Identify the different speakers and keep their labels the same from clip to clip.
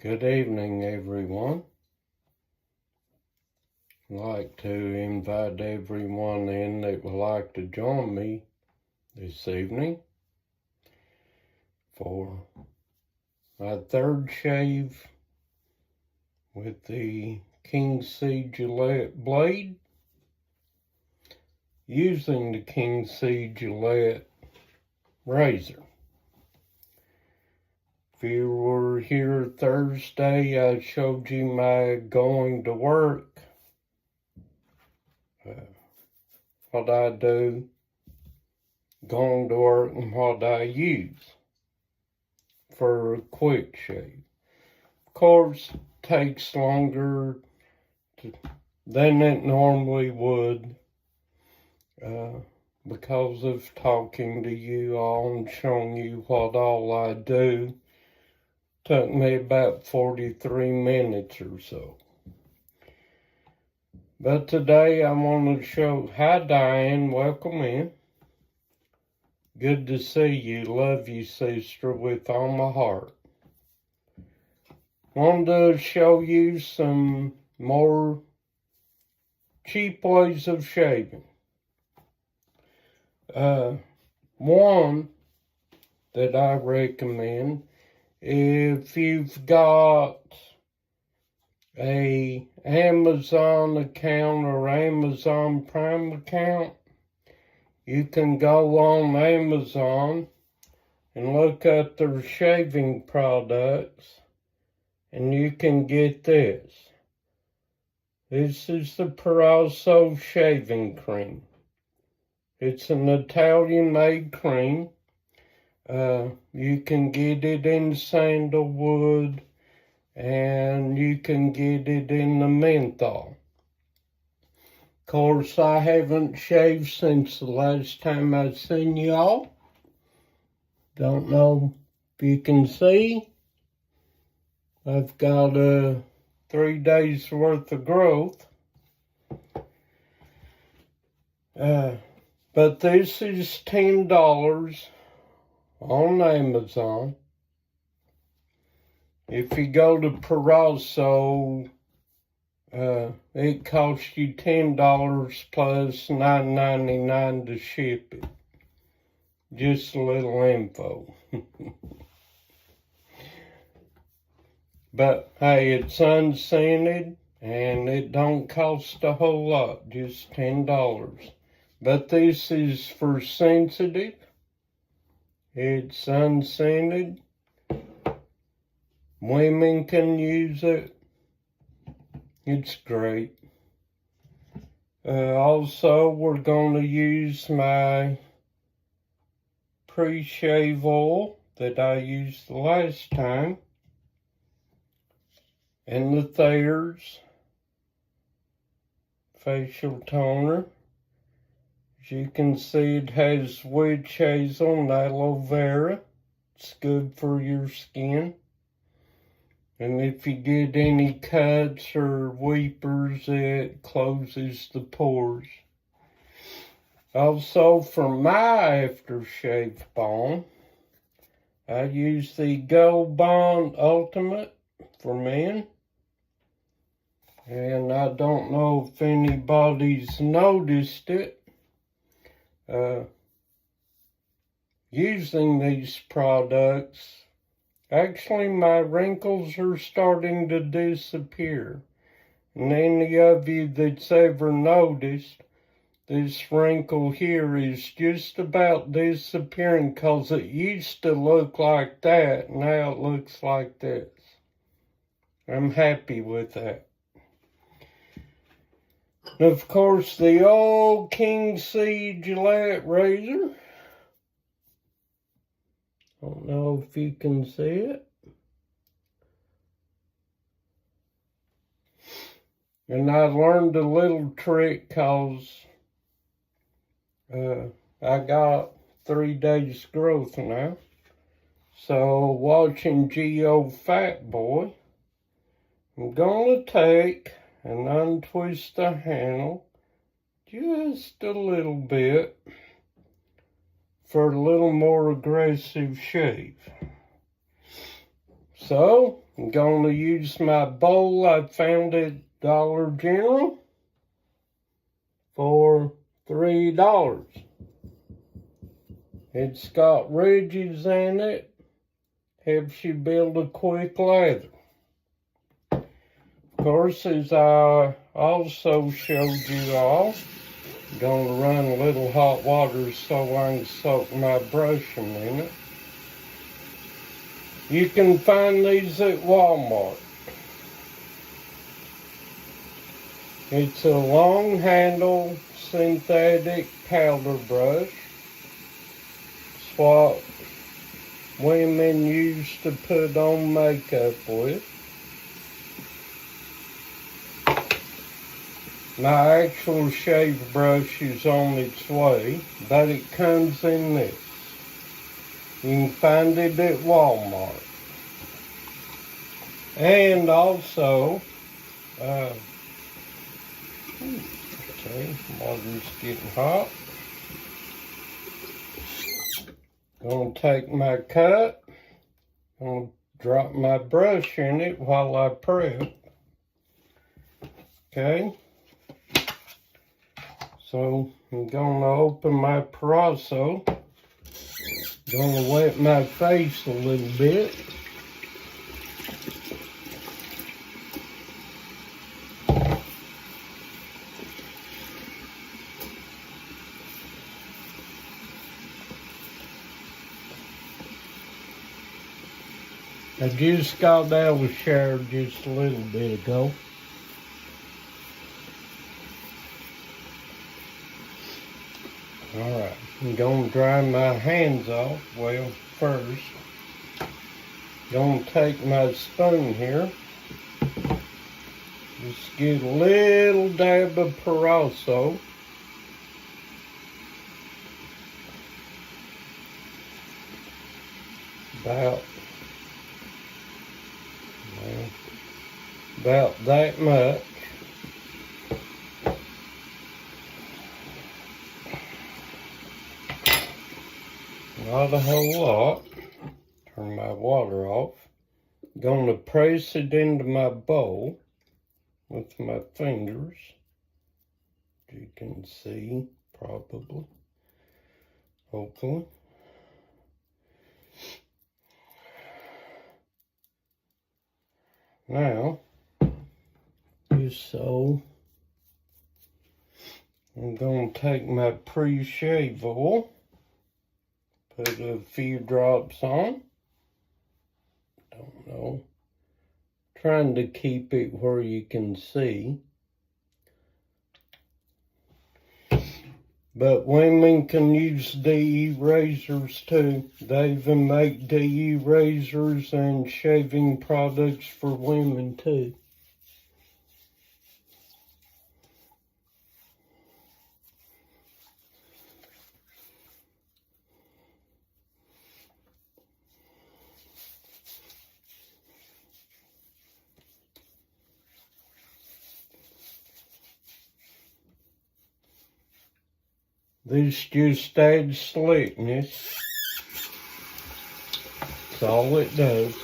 Speaker 1: Good evening, everyone. I'd like to invite everyone in that would like to join me this evening for my third shave with the King C Gillette blade, using the King C Gillette razor. If you were here Thursday, I showed you my going to work, what I do going to work and what I use for a quick shave. Of course, it takes longer than it normally would because of talking to you all and showing you what all I do. Took me about 43 minutes or so. But today I want to show, hi Diane, welcome in. Good to see you, love you sister with all my heart. Wanted to show you some more cheap ways of shaving. One that I recommend, if you've got a Amazon account or Amazon Prime account, you can go on Amazon and look up their shaving products, and you can get this. This is the Proraso shaving cream. It's an Italian-made cream. You can get it in sandalwood, and you can get it in the menthol. Of course, I haven't shaved since the last time I seen y'all. Don't know if you can see. I've got 3 days worth of growth. But this is $10 on Amazon. If you go to Proraso, it costs you $10 plus $9.99 to ship it. Just a little info. But hey, it's unscented and it don't cost a whole lot, just $10. But this is for sensitive. It's unscented. Women can use it. It's great. Also, we're going to use my pre-shave oil that I used the last time, and the Thayer's facial toner. As you can see, it has witch hazel and aloe vera. It's good for your skin. And if you get any cuts or weepers, it closes the pores. Also, for my aftershave balm, I use the Gold Bond Ultimate for men. And I don't know if anybody's noticed it. Using these products, actually my wrinkles are starting to disappear. And any of you that's ever noticed, this wrinkle here is just about disappearing, because it used to look like that. Now it looks like this. I'm happy with that. And of course, the old King C Gillette razor. Don't know if you can see it. And I learned a little trick because I got 3 days growth now. So watching G.O. Fat Boy, I'm going to take and untwist the handle just a little bit for a little more aggressive shave. So, I'm going to use my bowl I found at Dollar General for $3. It's got ridges in it, helps you build a quick lather. Of course, as I also showed you all, I'm going to run a little hot water so I can soak my brushing in it. You can find these at Walmart. It's a long handle synthetic powder brush. It's what women used to put on makeup with. My actual shave brush is on its way, but it comes in this. You can find it at Walmart. And also, okay, water's getting hot. Gonna take my cup, gonna drop my brush in it while I prep. Okay. So I'm gonna open my Proraso. Gonna wet my face a little bit. I just got out of the shower just a little bit ago. Alright, I'm going to dry my hands off. Well, first, going to take my spoon here. Just get a little dab of Proraso. About that much. Not a whole lot. Turn my water off. Gonna press it into my bowl with my fingers. You can see, probably. Hopefully. Now, just so, I'm gonna take my pre-shave oil. Put a few drops on. Don't know. Trying to keep it where you can see. But women can use DE razors too. They even make DE razors and shaving products for women too. This just adds slickness. That's all it does.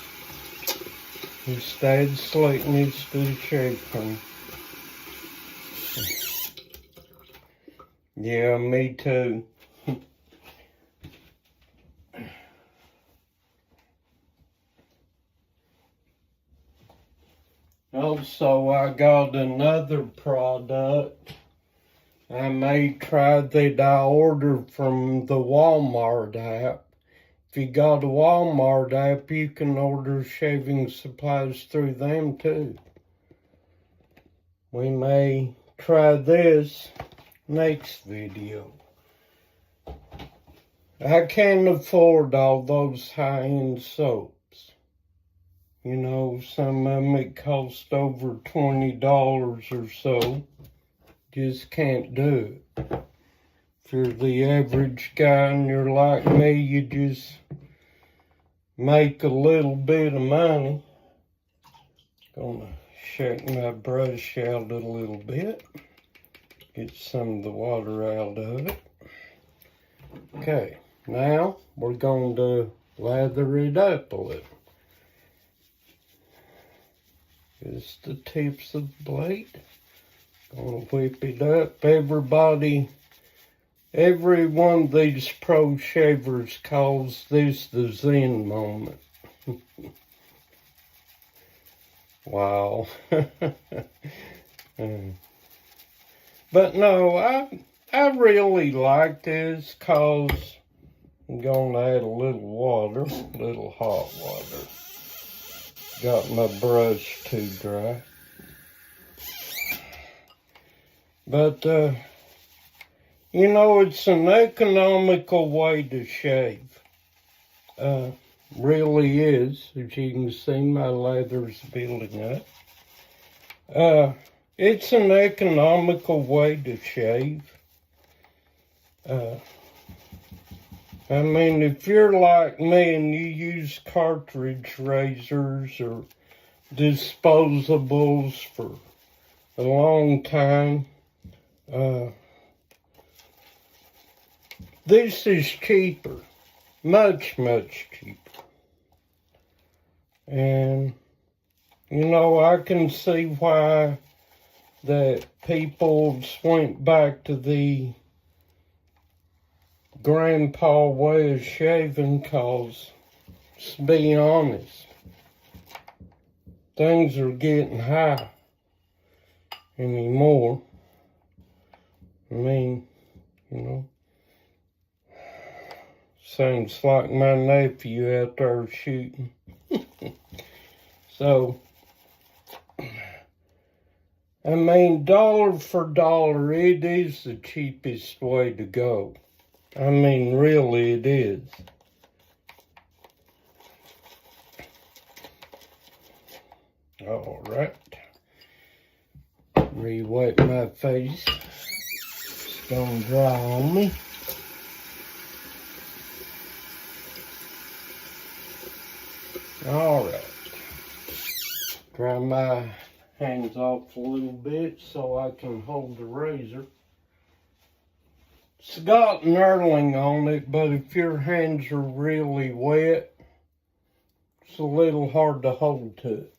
Speaker 1: Just adds slickness to the shave cream. Yeah, me too. Also, I got another product I may try that I ordered from the Walmart app. If you got a Walmart app, you can order shaving supplies through them too. We may try this next video. I can't afford all those high-end soaps. You know, some of them it cost over $20 or so. Just can't do it. If you're the average guy and you're like me, you just make a little bit of money. Gonna shake my brush out a little bit. Get some of the water out of it. Okay, now we're going to lather it up a little. Just the tips of the blade. Gonna whip it up. Everybody, every one of these pro shavers calls this the Zen moment. Wow. But no, I really like this because I'm gonna add a little water, a little hot water. Got my brush too dry. But, you know, it's an economical way to shave. Really is. As you can see, my lather's building up. It's an economical way to shave. I mean, if you're like me and you use cartridge razors or disposables for a long time, this is cheaper. Much, much cheaper. And, you know, I can see why that people went back to the grandpa way of shaving, cause, to be honest, things are getting high anymore. I mean, you know, seems like my nephew out there shooting. So, I mean, dollar for dollar, it is the cheapest way to go. I mean, really it is. All right. Re-wipe my face. It's gonna dry on me. All right. Dry my hands off a little bit so I can hold the razor. It's got knurling on it, but if your hands are really wet, it's a little hard to hold to it.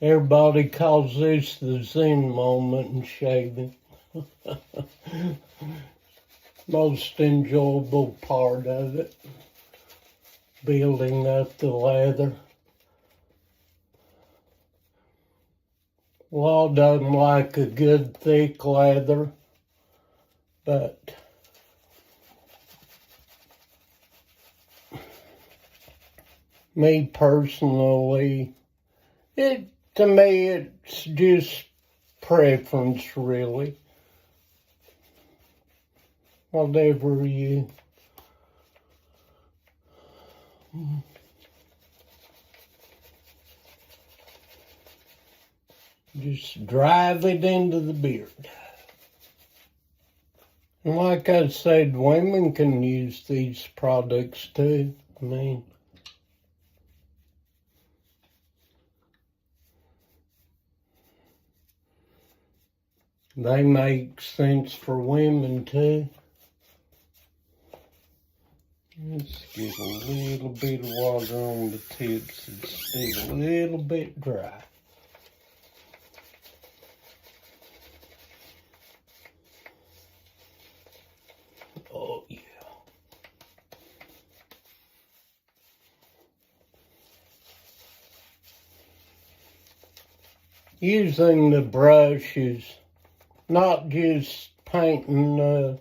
Speaker 1: Everybody calls this the Zen moment in shaving. Most enjoyable part of it. Building up the lather. A lot of them like a good thick lather, but me personally, to me it's just preference really. Whatever you just drive it into the beard. And like I said, women can use these products too. I mean, they make sense for women too. Let's get a little bit of water on the tips. It's still a little bit dry. Oh, yeah. Using the brush is not just painting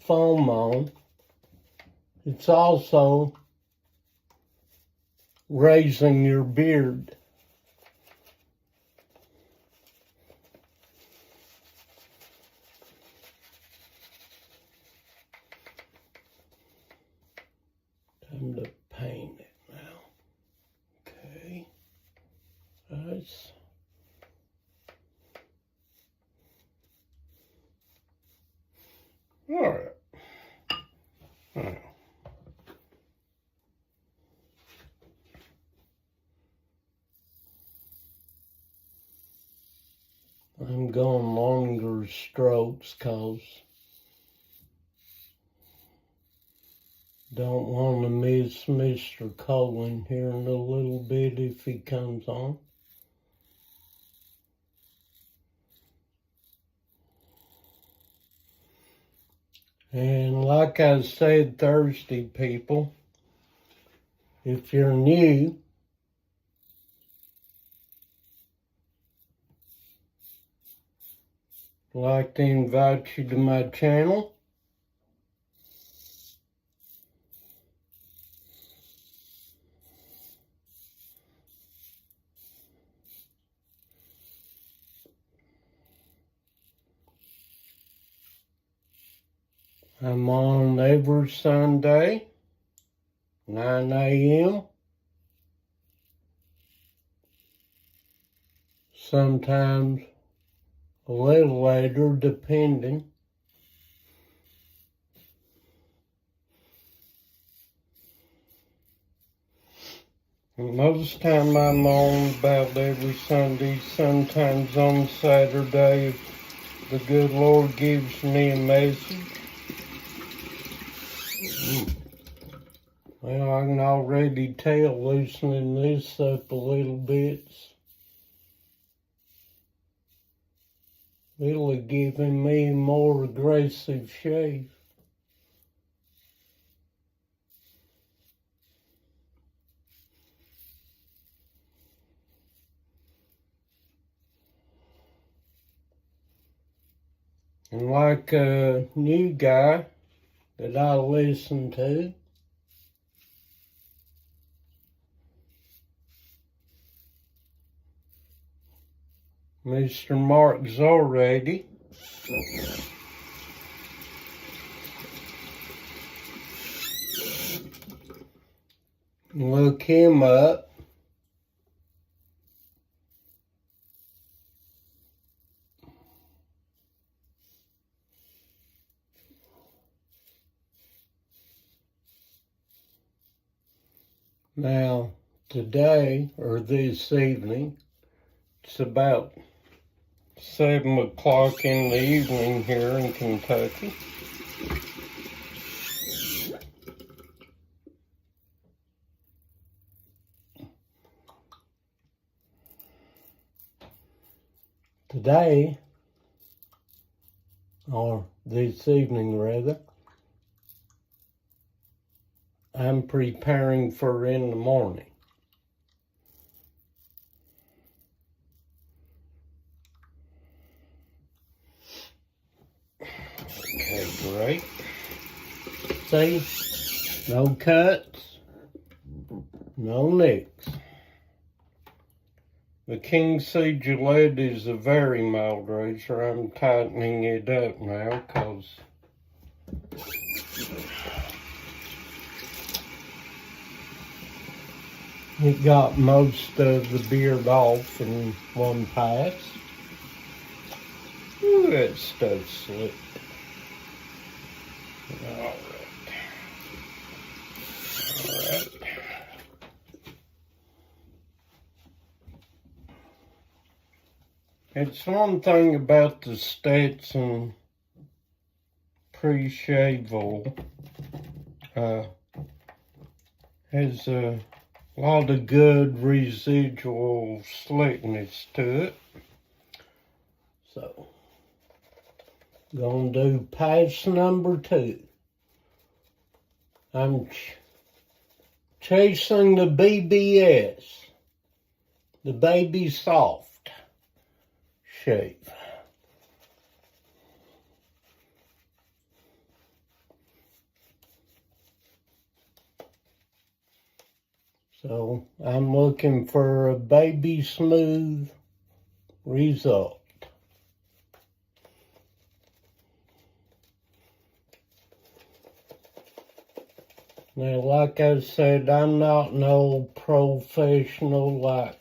Speaker 1: foam on. It's also raising your beard. Time to paint it now. Okay. Nice. All right. Now, I'm going longer strokes because don't want to miss Mr. Colin here in a little bit if he comes on. And like I said Thursday, people, if you're new, I'd like to invite you to my channel. I'm on every Sunday, 9 a.m. Sometimes a little later, depending. Most time I'm on about every Sunday, sometimes on Saturday if the good Lord gives me a message. Well, I can already tell loosening this up a little bit. It'll have given me a more aggressive shave. And like a new guy that I listen to, Mr. Mark Zorretti. Look him up. Now, today, or this evening, it's about 7 o'clock in the evening here in Kentucky. Today, or this evening rather, I'm preparing for in the morning. Okay, great. See, no cuts, no nicks. The King C Gillette is a very mild razor. I'm tightening it up now because it got most of the beard off in one pass. Ooh, that stuff's slick. Alright. It's one thing about the Stetson pre-shave oil. Has a lot of good residual slickness to it. So, gonna do pass number 2. I'm chasing the BBS, the Baby Soft shave. So I'm looking for a baby smooth result. Now, like I said, I'm not no professional like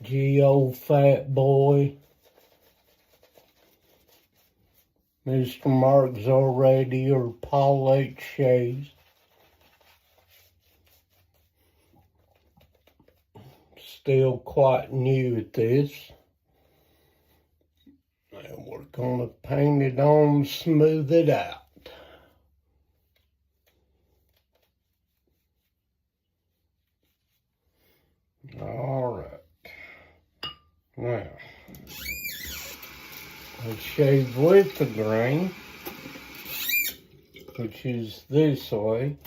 Speaker 1: G.O. Fat Boy, Mr. Mark Zorretti, or Paul H. Shays. Still quite new at this. And we're gonna paint it on, smooth it out. Alright. Now, I shave with the grain, which is this way.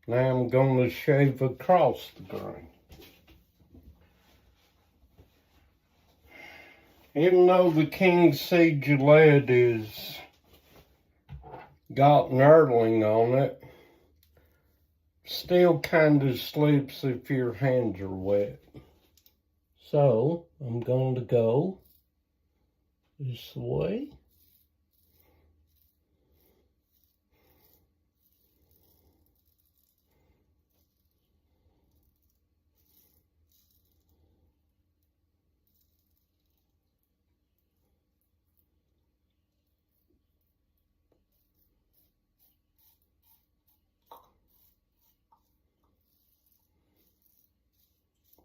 Speaker 1: Now I'm going to shave across the grain. Even though the King C Gillette is got knurling on it, still kind of slips if your hands are wet. So I'm going to go this way.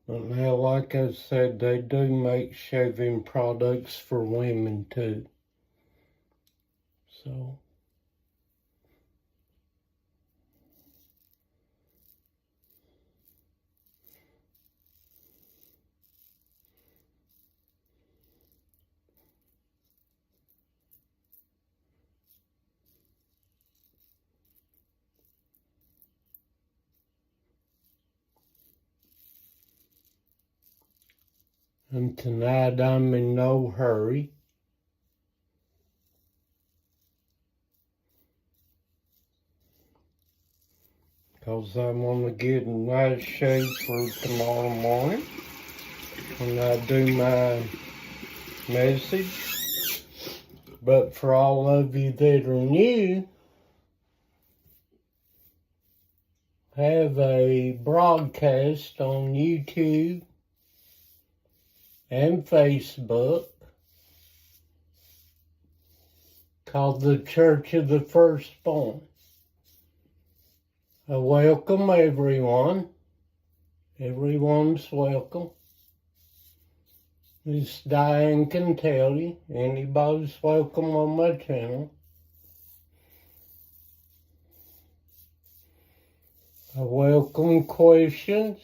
Speaker 1: But now, like I said, they do make shaving products for women too. So, and tonight I'm in no hurry. Because I want to get a nice shave for tomorrow morning when I do my message. But for all of you that are new, I have a broadcast on YouTube and Facebook called the Church of the Firstborn. I welcome everyone. Everyone's welcome. Miss Diane can tell you, anybody's welcome on my channel. I welcome questions.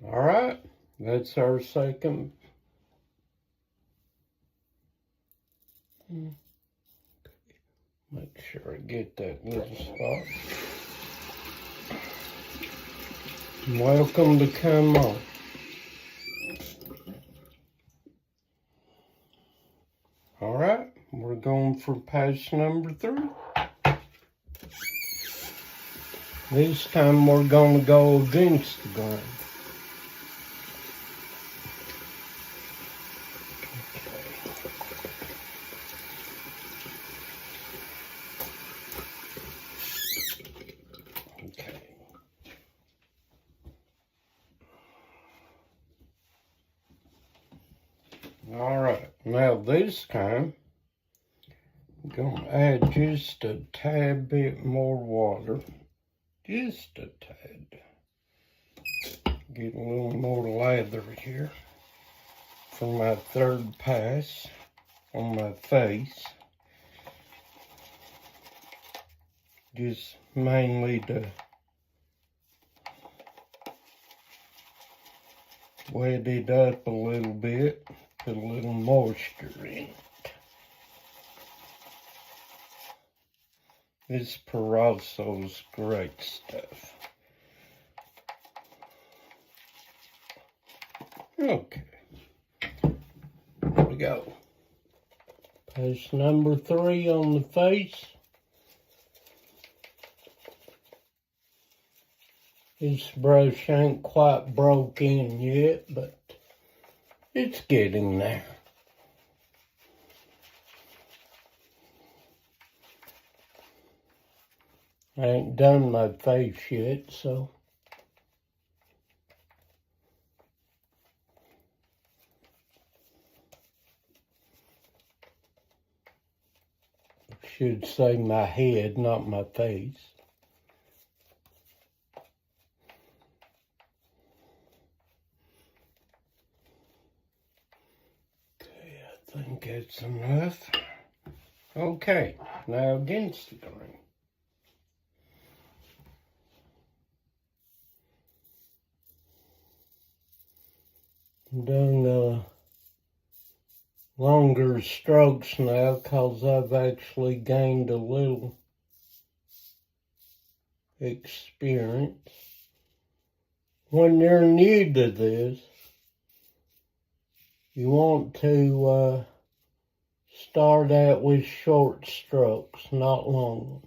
Speaker 1: All right, that's our second. Make sure I get that little spot. Welcome to come on. All right, we're going for pass number 3. This time we're going to go against the grain. All right, now this time, I'm going to add just a tad bit more water, just a tad. Get a little more lather here for my third pass on my face. Just mainly to wet it up a little bit. Put a little moisture in it. This Proraso is great stuff. Okay, here we go. Pass number 3 on the face. This brush ain't quite broke in yet, but it's getting there. I ain't done my face yet, so I should say my head, not my face. think that's enough. Okay, now against the grain. I'm doing longer strokes now because I've actually gained a little experience. When you're new to this, you want to start out with short strokes, not long ones.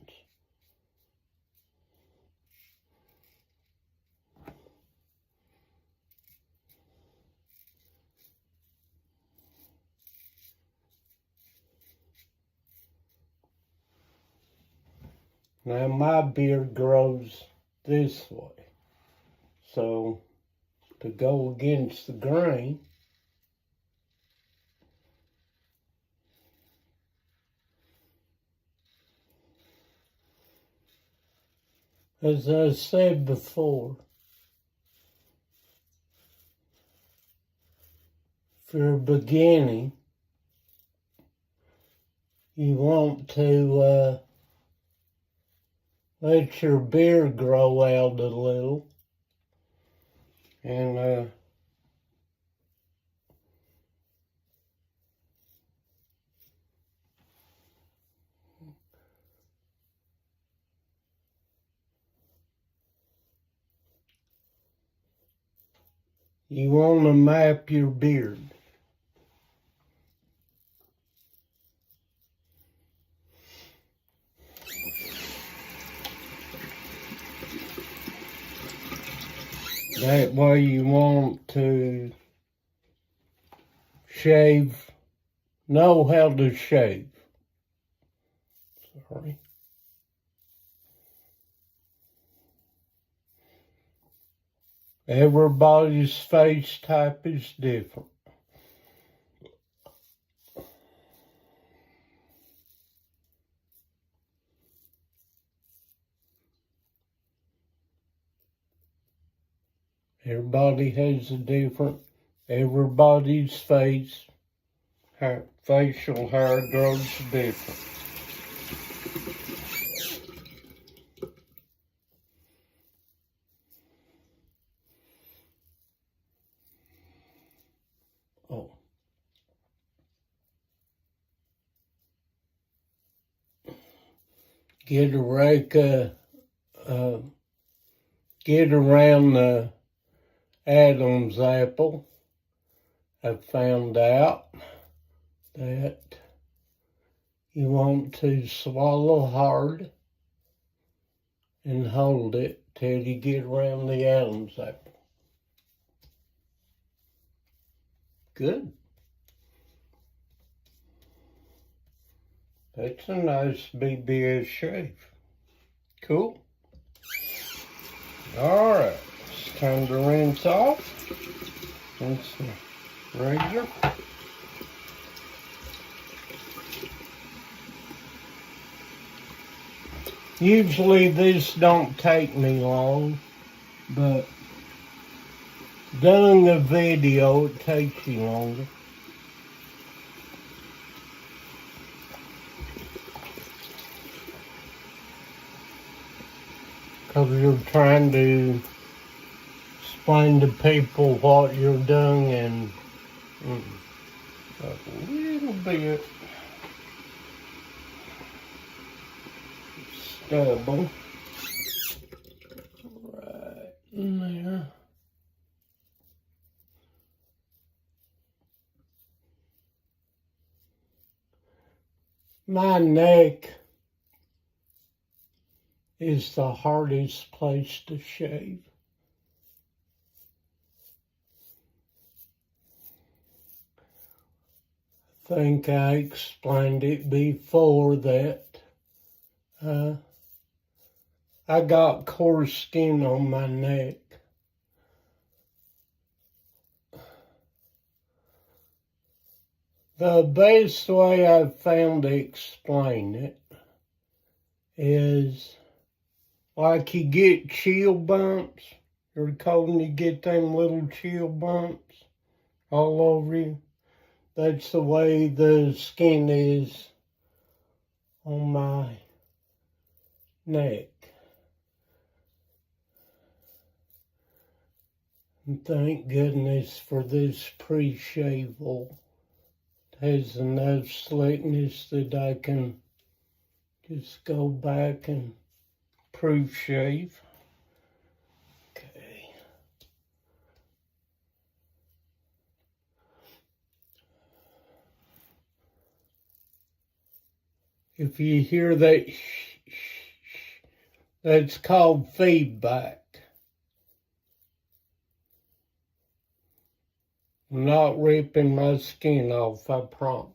Speaker 1: Now my beard grows this way, so to go against the grain, as I said before, if you're beginning, you want to let your beard grow out a little, and you want to map your beard. That way you want to shave, know how to shave. Sorry. Everybody's face type is different. Everybody has a different, everybody's facial hair grows different. Oh. Get a rake, get around the Adam's apple. I found out that you want to swallow hard and hold it till you get around the Adam's apple. Good. That's a nice BBS shave. Cool. All right, it's time to rinse off. Rinse the razor. Usually this don't take me long, but doing a video, it takes you longer. Because you're trying to explain to people what you're doing and a little bit stubble right in there. My neck is the hardest place to shave. I think I explained it before that I got coarse skin on my neck. The best way I've found to explain it is like you get chill bumps. You're cold and you get them little chill bumps all over you. that's the way the skin is on my neck. And thank goodness for this pre-shave oil. It has enough slickness that I can just go back and proof shave. Okay. If you hear that that's called feedback. I'm not ripping my skin off, I promise.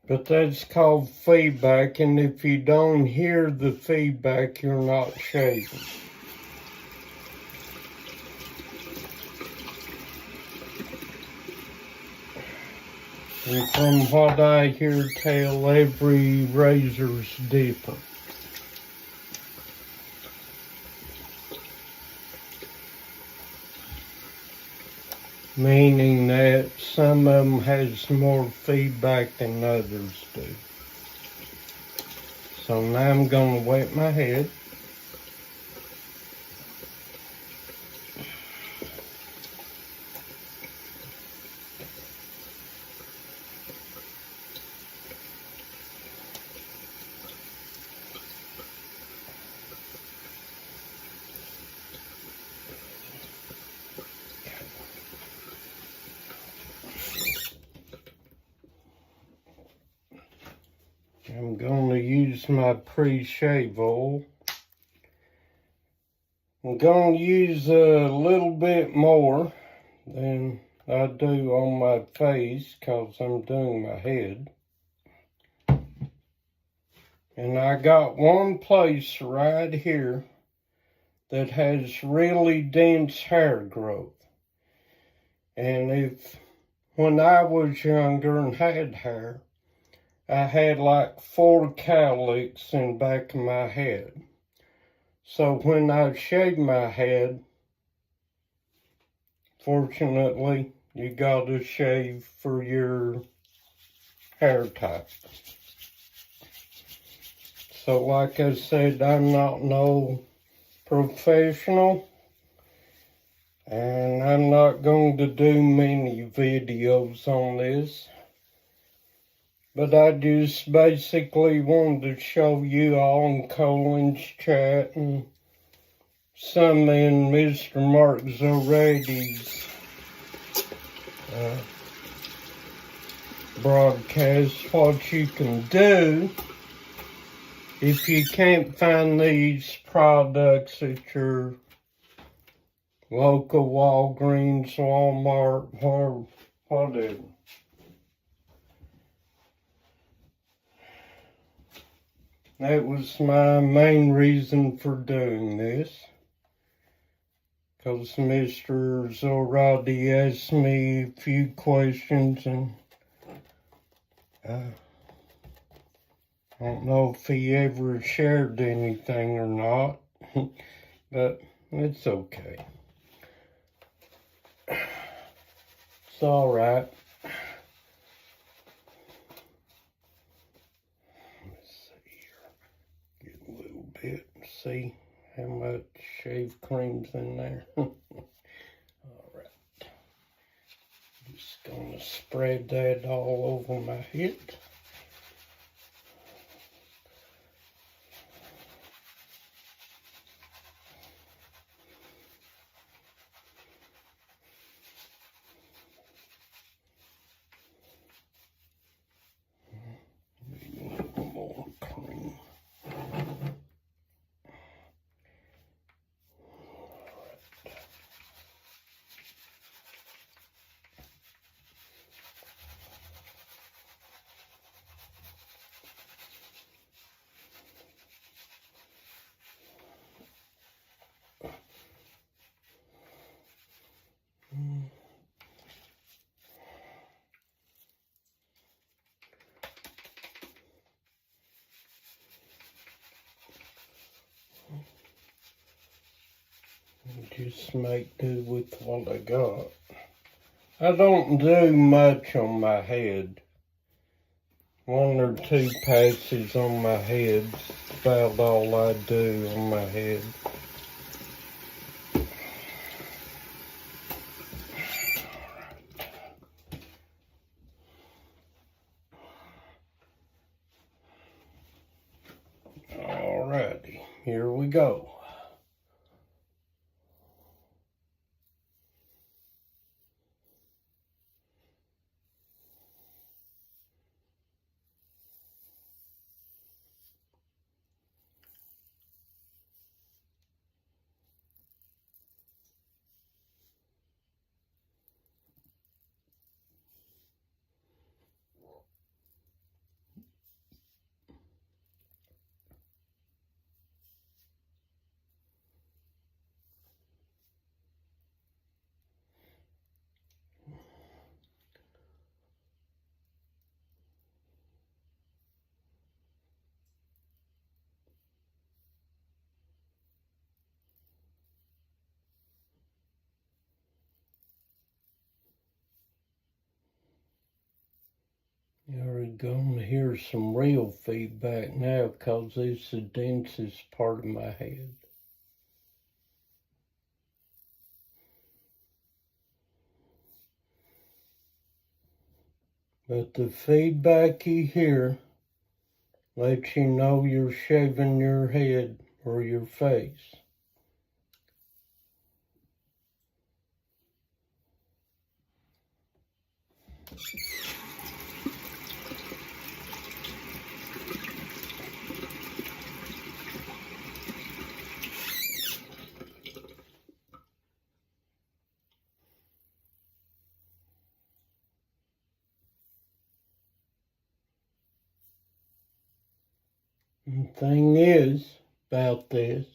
Speaker 1: But that's called feedback, and if you don't hear the feedback, you're not shaving. And from what I hear tell, every razor's different. Meaning that some of them has more feedback than others do. So now I'm going to wet my head. I'm going to use my pre-shave oil. I'm going to use a little bit more than I do on my face because I'm doing my head. And I got one place right here that has really dense hair growth. And when I was younger and had hair, I had like 4 cowlicks in the back of my head. So when I shaved my head, fortunately, you gotta shave for your hair type. So like I said, I'm not no professional, and I'm not going to do many videos on this. But I just basically wanted to show you all in Colin's chat and some in Mr. Mark Zoradi's broadcast what you can do if you can't find these products at your local Walgreens, Walmart, or whatever. That was my main reason for doing this. Because Mr. Zoradi asked me a few questions, and I don't know if he ever shared anything or not, but it's okay. It's all right. Let's see here. Get a little bit and see how much shave cream's in there. All right. Just gonna spread that all over my head. And just make do with what I got. I don't do much on my head. 1 or 2 passes on my head. That's about all I do on my head. Alrighty, here we go. You're going to hear some real feedback now because it's the densest part of my head. But the feedback you hear lets you know you're shaving your head or your face. The thing is about this,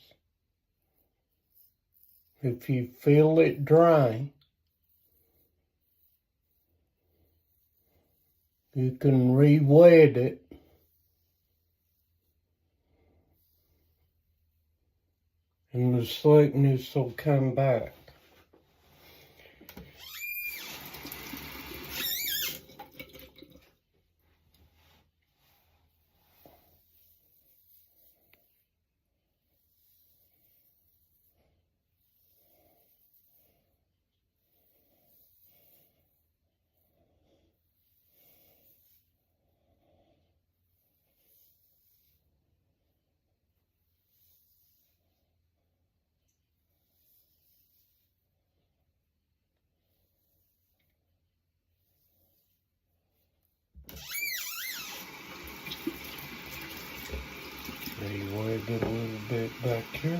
Speaker 1: if you feel it dry, you can re-wet it and the slickness will come back. Re-wet it a little bit back here.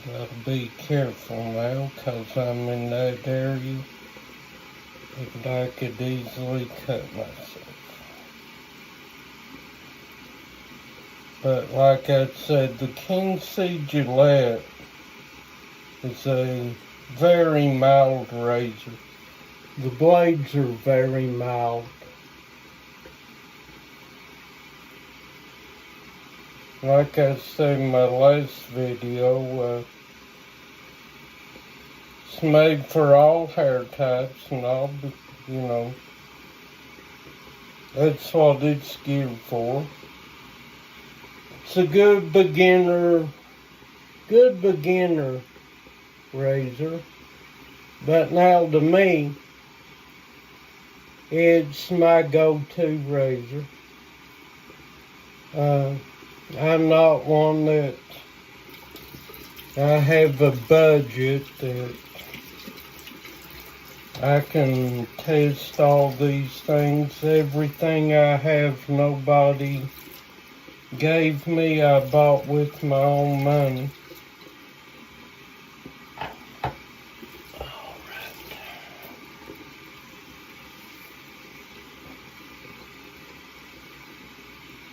Speaker 1: Gotta be careful now, cause I'm in that area and I could easily cut myself. But like I said, the King C Gillette is a very mild razor. The blades are very mild. Like I said in my last video, it's made for all hair types and all, you know, that's what it's geared for. It's a good beginner razor, but now to me, it's my go-to razor. I'm not one that I have a budget that I can test all these things. Everything I have, nobody gave me. I bought with my own money.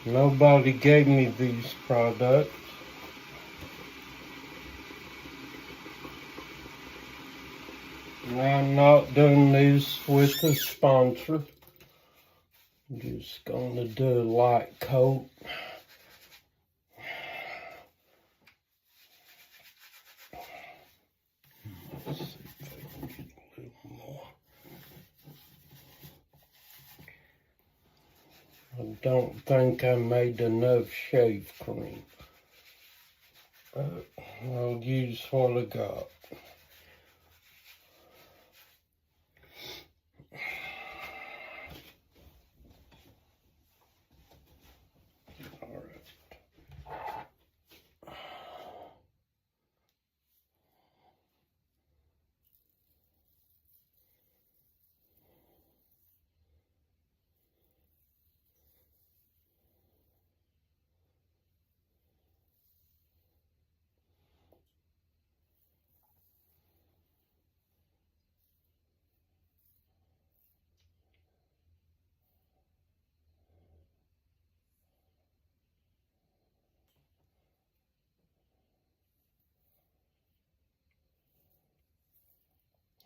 Speaker 1: Nobody gave me these products. And I'm not doing this with a sponsor. I'm just gonna do a light coat. Let's see if I can get a little more. I don't think I made enough shave cream. I'll use what I got.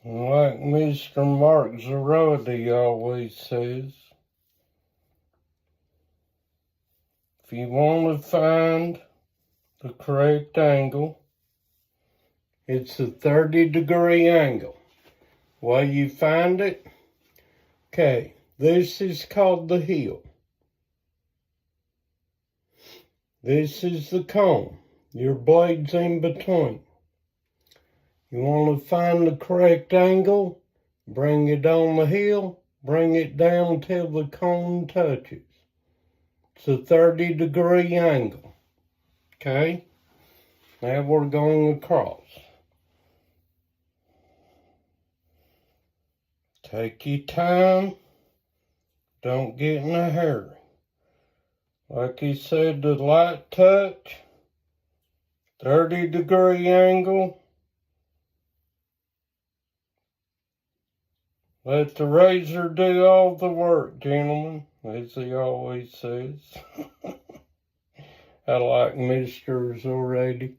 Speaker 1: Like Mr. Mark Zarodi always says, if you want to find the correct angle, it's a 30-degree angle. Why you find it? Okay, this is called the heel. This is the comb. Your blade's in between. You want to find the correct angle, bring it on the heel, bring it down till the comb touches. It's a 30-degree angle. Okay? Now we're going across. Take your time. Don't get in a hurry. Like he said, the light touch, 30-degree angle. Let the razor do all the work, gentlemen, as he always says. I like Mr. already.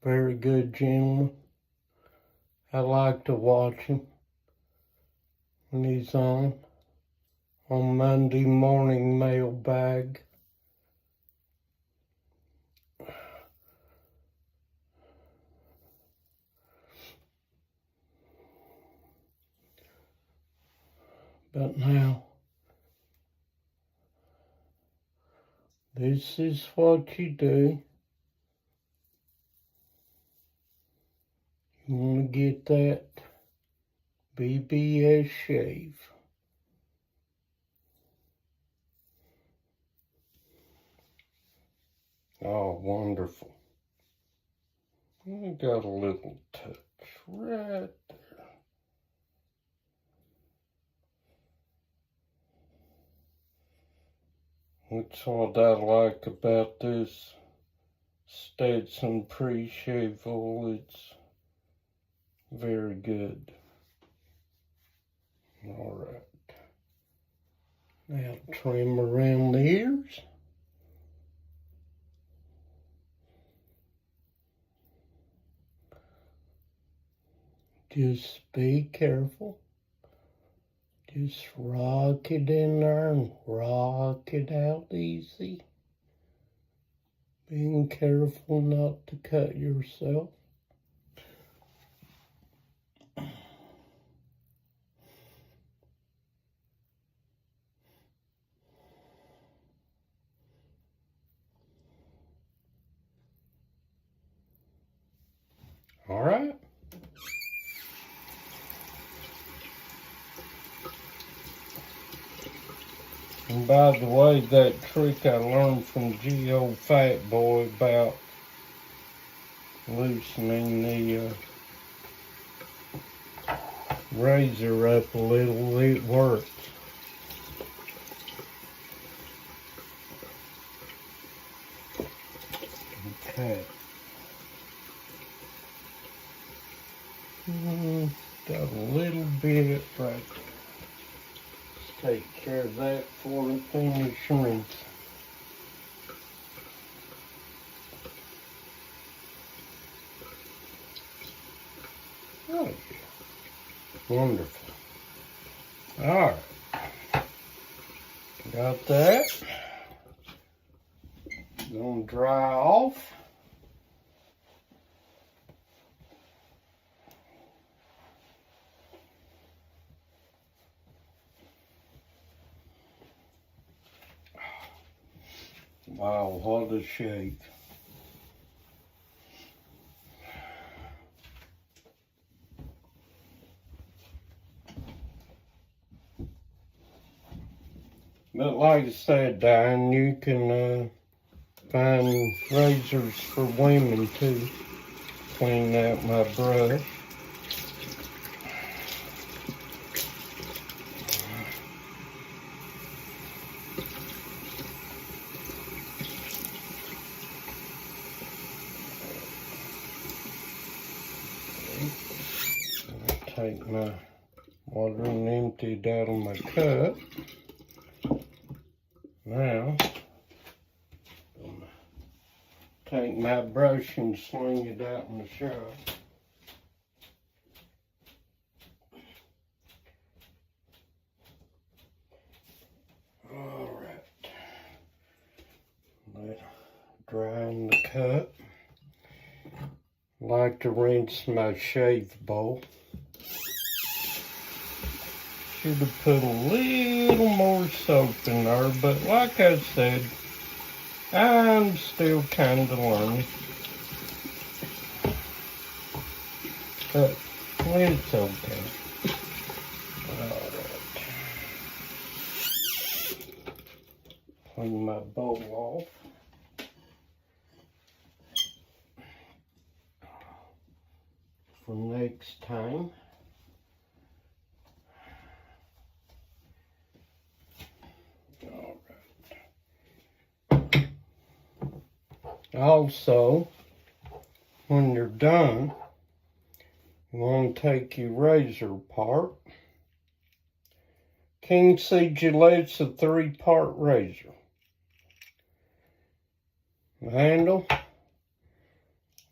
Speaker 1: Very good gentleman. I like to watch him when he's on Monday morning mailbag. But now, this is what you do. You want to get that BBS shave. Oh, wonderful. I got a little touch right there. That's what I like about this Stetson pre-shave oil. It's very good. All right. Now trim around the ears. Just be careful. Just rock it in there and rock it out easy. Being careful not to cut yourself. All right. And by the way, that trick I learned from G.O. Fat Boy about loosening the razor up a little, it works. Okay. Got a little bit right there. Let's take care of that before we finish rinsing. Oh yeah. Wonderful. Alright. Got that. Gonna dry off. Wow, what a shake. But like I said, Diane, you can find razors for women too. Clean out my brush. Take my water and empty it out of my cup. Now, I'm gonna take my brush and sling it out in the shower. All right. Let it dry in the cup. Like to rinse my shave bowl. Should have put a little more soap in there, but like I said, I'm still kind of learning. But it's okay. Alright. Clean my bowl off. For next time. Also, when you're done, you want to take your razor apart. King C Gillette's a 3-part razor. The handle,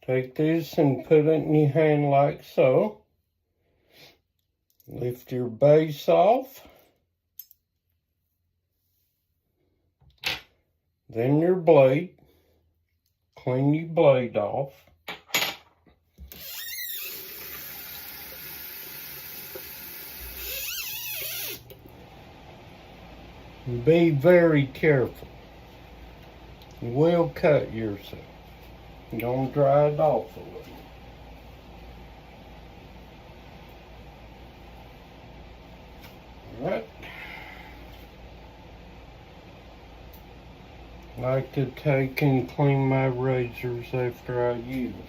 Speaker 1: take this and put it in your hand like so. Lift your base off. Then your blade. Clean your blade off. Be very careful. You will cut yourself. You're going to dry it off a little. Alright. I like to take and clean my razors after I use them.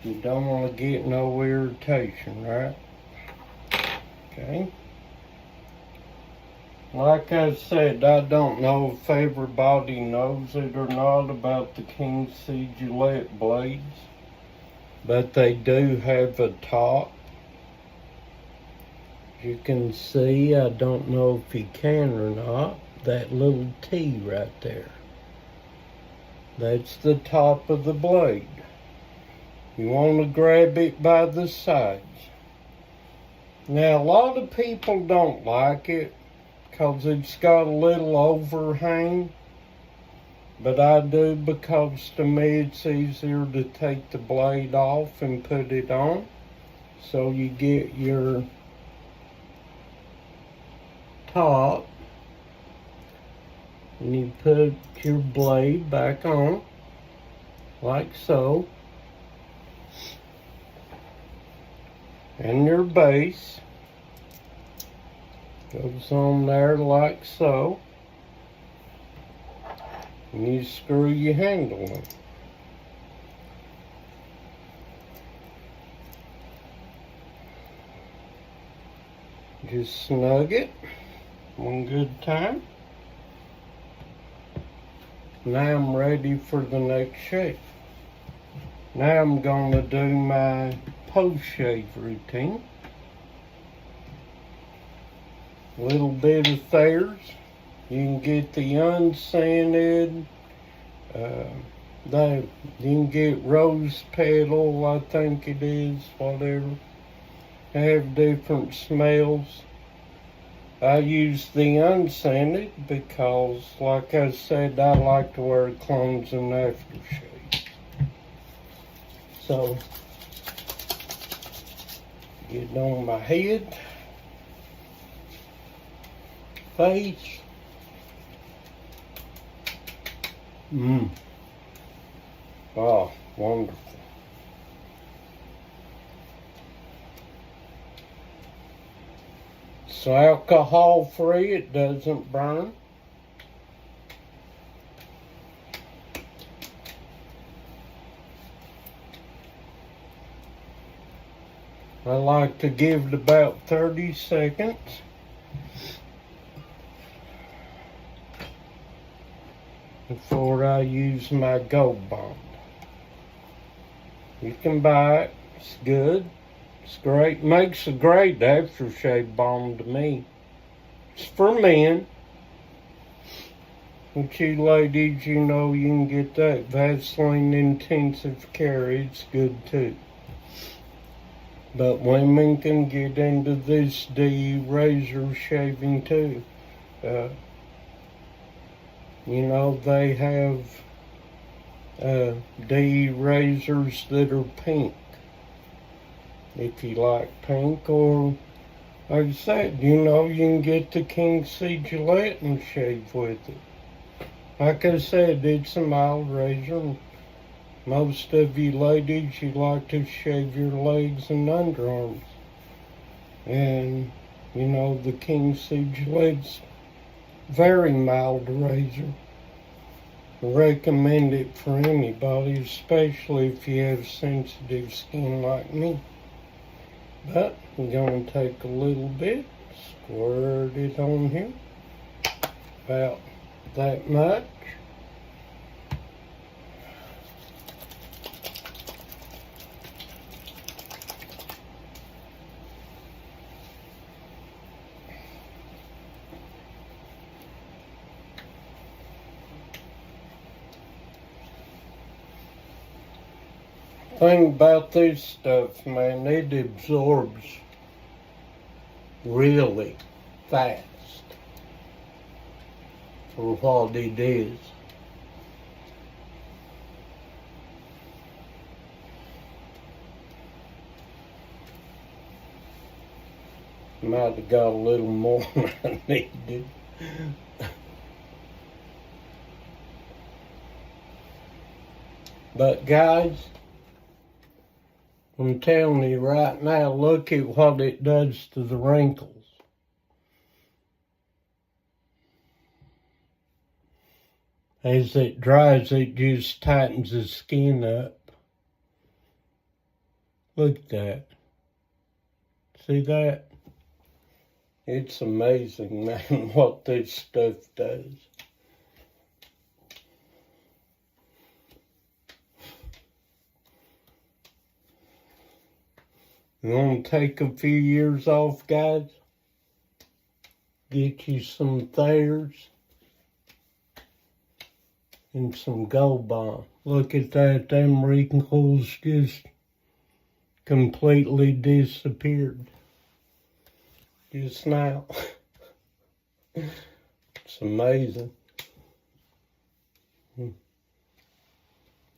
Speaker 1: You don't want to get no irritation, right? Okay. Like I said, I don't know if everybody knows it or not about the King C Gillette blades, but they do have a top. As you can see, I don't know if you can or not, that little T right there. That's the top of the blade. You want to grab it by the sides. Now, a lot of people don't like it because it's got a little overhang, but I do because to me it's easier to take the blade off and put it on. So you get your top and you put your blade back on like so, and your base, Goes on there like so. And you screw your handle in. Just snug it one good time. Now I'm ready for the next shave. Now I'm going to do my post-shave routine. A little bit of Thayer's. You can get the unscented. You can get rose petal, I think it is, whatever. They have different smells. I use the unscented because, like I said, I like to wear clones and aftershave. So, get on my head, face. Oh, wonderful. It's alcohol free, it doesn't burn. I like to give it about 30 seconds. Before I use my Gold Bond. You can buy it, it's good. It's great, makes a great aftershave balm to me. It's for men. But you ladies, you know you can get that Vaseline Intensive Care, it's good too. But women can get into this razor shaving too. You know, they have razors that are pink. If you like pink, or like I said, you know, you can get the King C Gillette and shave with it. Like I said, it's a mild razor. Most of you ladies, you like to shave your legs and underarms. And, you know, the King C Gillette's very mild razor. I recommend it for anybody, especially if you have sensitive skin like me. But I'm going to take a little bit, squirt it on here, about that much. Thing about this stuff, man, it absorbs really fast for what it is. Might have got a little more than I needed. But guys, I'm telling you right now, look at what it does to the wrinkles. As it dries, it just tightens the skin up. Look at that. See that? It's amazing, man, what this stuff does. You want to take a few years off, guys? Get you some Thayer's and some Gold Bond. Look at that, them wrinkles just completely disappeared. Just now. It's amazing.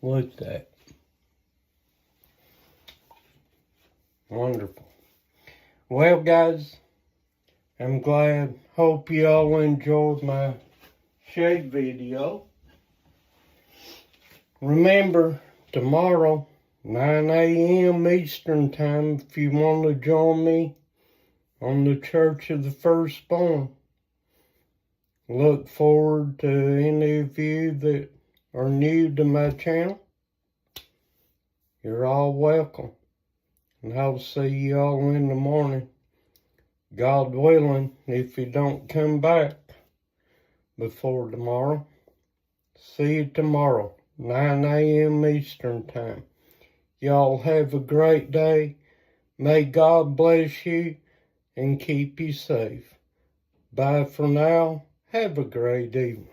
Speaker 1: Look at that. Wonderful. Well, guys, I'm glad. Hope you all enjoyed my shave video. Remember, tomorrow, 9 a.m. Eastern Time, if you want to join me on the Church of the Firstborn. Look forward to any of you that are new to my channel. You're all welcome. And I'll see you all in the morning. God willing, if you don't come back before tomorrow. See you tomorrow, 9 a.m. Eastern Time. Y'all have a great day. May God bless you and keep you safe. Bye for now. Have a great evening.